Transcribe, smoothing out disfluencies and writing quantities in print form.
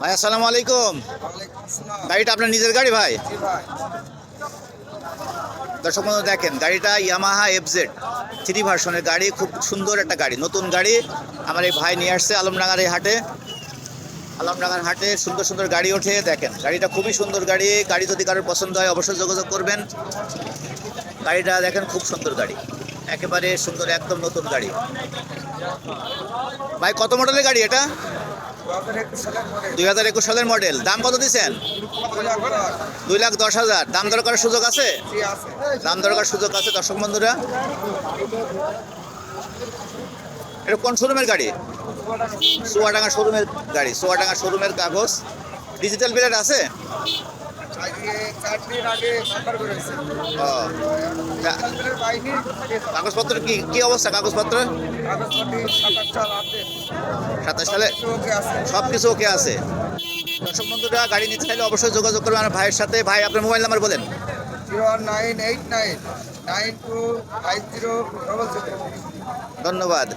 ভাই আসসালামু আলাইকুম। গাড়িটা আপনার নিজের গাড়ি ভাই? দর্শক বন্ধু দেখেন, গাড়িটা ইয়ামাহা এফজেড 3 ভার্সনের গাড়ি, খুব সুন্দর একটা গাড়ি, নতুন গাড়ি। আমার এই ভাই নিয়ে আসছে আলমডাঙ্গার এই হাটে। আলমডাঙ্গার হাটে সুন্দর সুন্দর গাড়ি ওঠে, দেখেন গাড়িটা খুবই সুন্দর গাড়ি। গাড়ি যদি কারোর পছন্দ হয় অবশ্যই যোগাযোগ করবেন। গাড়িটা দেখেন খুব সুন্দর গাড়ি, একেবারে সুন্দর, একদম নতুন গাড়ি। ভাই কত মডেলের গাড়ি এটা? 2021 সালের মডেল। দাম কত দিচ্ছেন? 2,10,000। দাম দর করার সুযোগ আছে? দাম দর করার সুযোগ আছে। দর্শক বন্ধুরা, এটা কোন শোরুমের গাড়ি? চুয়াডাঙ্গা শোরুমের গাড়ি, চুয়াডাঙ্গা শোরুমের কাগজ। ডিজিটাল প্লেট আছে? কাগজপত্র কি কি অবস্থা? কাগজপত্র 27 সালে সব কিছু ওকে আছে। দর্শক বন্ধুরা, গাড়ি নিতে চাইলে অবশ্যই যোগাযোগ করবেন আমার ভাইয়ের সাথে। ভাই আপনার মোবাইল নাম্বার বলেন। 01989925000। ধন্যবাদ।